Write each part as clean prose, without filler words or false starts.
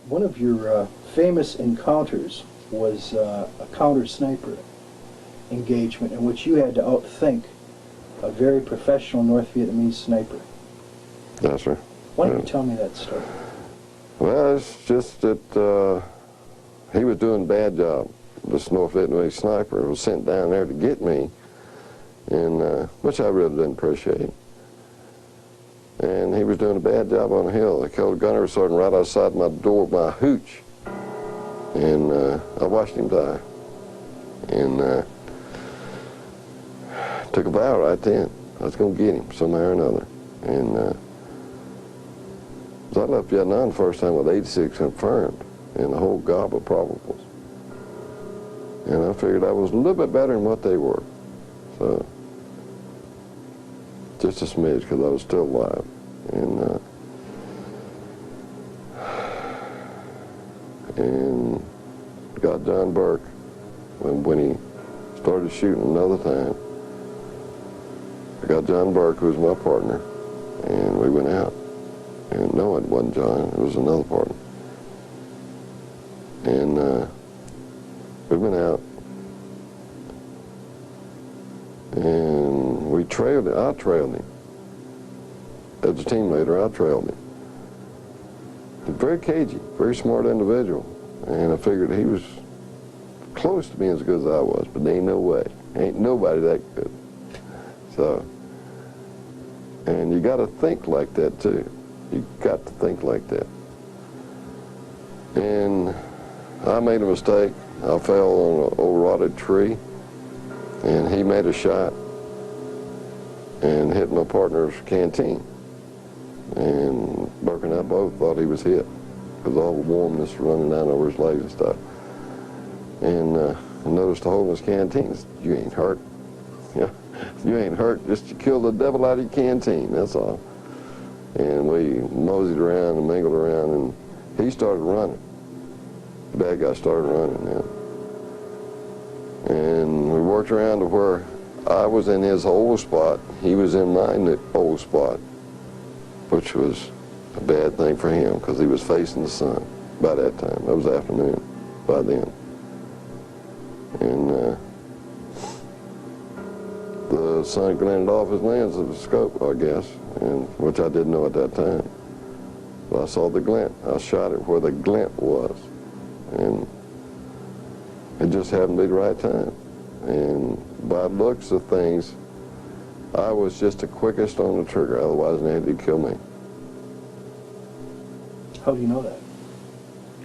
One of your famous encounters was a counter sniper engagement in which you had to outthink a very professional North Vietnamese sniper. Yes, sir. Why don't you tell me that story? Well, it's just that he was doing a bad job. This North Vietnamese sniper was sent down there to get me, and which I really didn't appreciate. And he was doing a bad job on the hill. They killed a gunnery sergeant right outside my door, my hooch. And I watched him die. And took a vow right then. I was going to get him somehow or another. And so I left Vietnam the first time with 86 confirmed and a whole gob of probables. And I figured I was a little bit better than what they were. So, just a smidge, because I was still alive. And got John Burke when he started shooting another time. I got John Burke, who was my partner, and we went out. And no, it wasn't John, it was another partner. And we went out, and we trailed him. I trailed him. As a team leader, I trailed him. Very cagey, very smart individual. And I figured he was close to being as good as I was, but there ain't no way. Ain't nobody that good. So, and you got to think like that too. You got to think like that. And I made a mistake. I fell on an old rotted tree, and he made a shot and hit my partner's canteen. And Burke and I both thought he was hit because all the warmness running down over his legs and stuff. And I noticed the hole in his canteen. You ain't hurt. Yeah, you ain't hurt. Just you killed the devil out of your canteen. That's all. And we moseyed around and mingled around, and he started running. The bad guy started running then. And we worked around to where I was in his old spot. He was in my old spot, which was a bad thing for him because he was facing the sun by that time. That was afternoon by then. And the sun glinted off his lens of the scope, I guess, and which I didn't know at that time. But I saw the glint. I shot it where the glint was. And it just happened to be the right time. And by looks of things, I was just the quickest on the trigger, otherwise they'd kill me. How do you know that?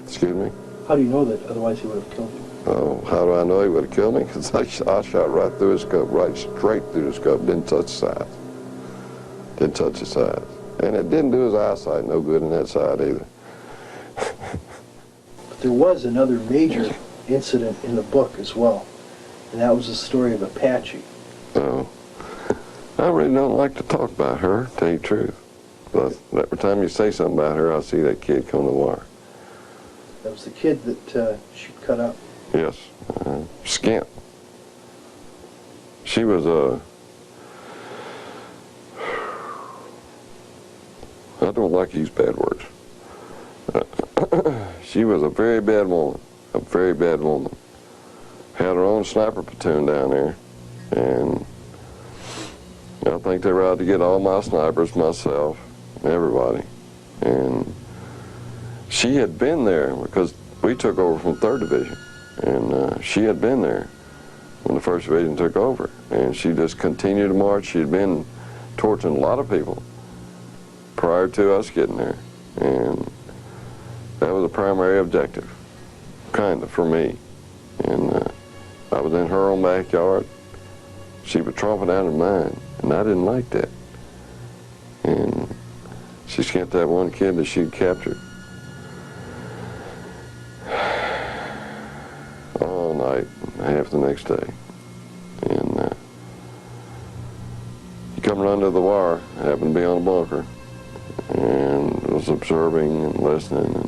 Excuse me? How do you know that otherwise he would have killed you? Oh, how do I know he would have killed me? Because I shot right through his scope, right straight through the scope, didn't touch the sides. Didn't touch the sides. And it didn't do his eyesight no good in that side either. But there was another major incident in the book as well, and that was the story of Apache. Oh, I really don't like to talk about her, to tell you the truth. But every time you say something about her, I see that kid come to the wire. That was the kid that she cut up. Yes, Skimp. She was I don't like to use bad words. She was a very bad woman, a very bad woman. Had her own sniper platoon down there, and I think they were out to get all my snipers, myself, everybody. And she had been there because we took over from 3rd Division. And she had been there when the 1st Division took over. And she just continued to march. She had been torturing a lot of people prior to us getting there. And that was a primary objective, kind of, for me. And I was in her own backyard. She was tromping out in mine, and I didn't like that. And she skinned that one kid that she'd captured. All night, half the next day. And he come around to the wire, happened to be on a bunker, and was observing and listening, and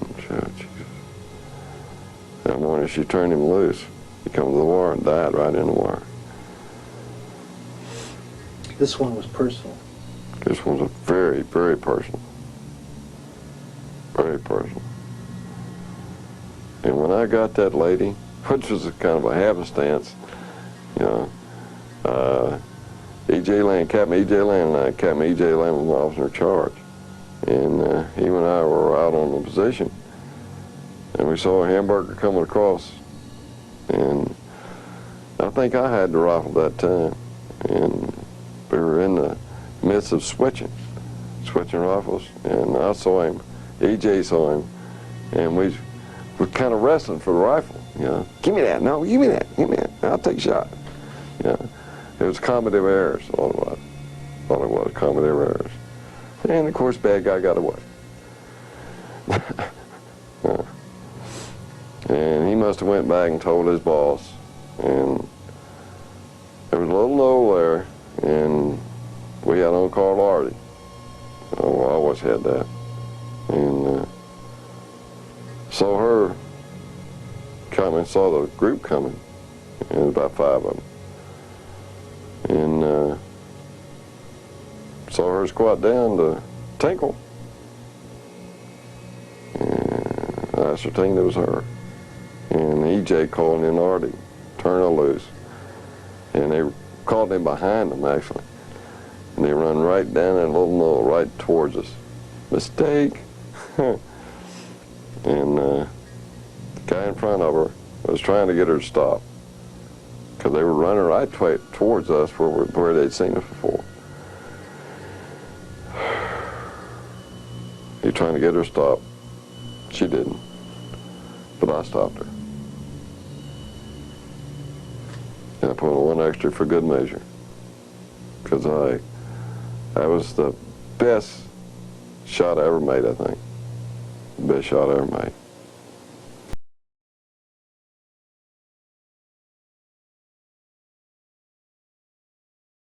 that morning she turned him loose. He come to the wire and died right in the wire. This one was personal. This one was very, very personal. Very personal. And when I got that lady, which was kind of a happenstance, you know, Captain E.J. Land and I, Captain E.J. Land was my officer in charge. And he and I were out on the position, and we saw a hamburger coming across, and I think I had the rifle that time, and we were in the midst of switching rifles, and I saw him, E.J. saw him, and we were kind of wrestling for the rifle, you know. Give me that, no, give me that, I'll take a shot. You know, it was comedy of errors, all it was, comedy of errors. And of course, bad guy got away. And he must have went back and told his boss, and there was a little knoll there, and we had on Carl Artie. Oh, I always had that. And saw her coming, saw the group coming, and there was about 5 of them. And saw her squat down to tinkle. And I ascertained it was her. And E.J. called in Artie, turn her loose. And they called him behind them, actually. And they run right down that little knoll right towards us. Mistake. And the guy in front of her was trying to get her to stop, because they were running right towards us where they'd seen us before. He was trying to get her to stop. She didn't. But I stopped her. And I put on 1 extra for good measure, because that was the best shot I ever made, I think. The best shot I ever made.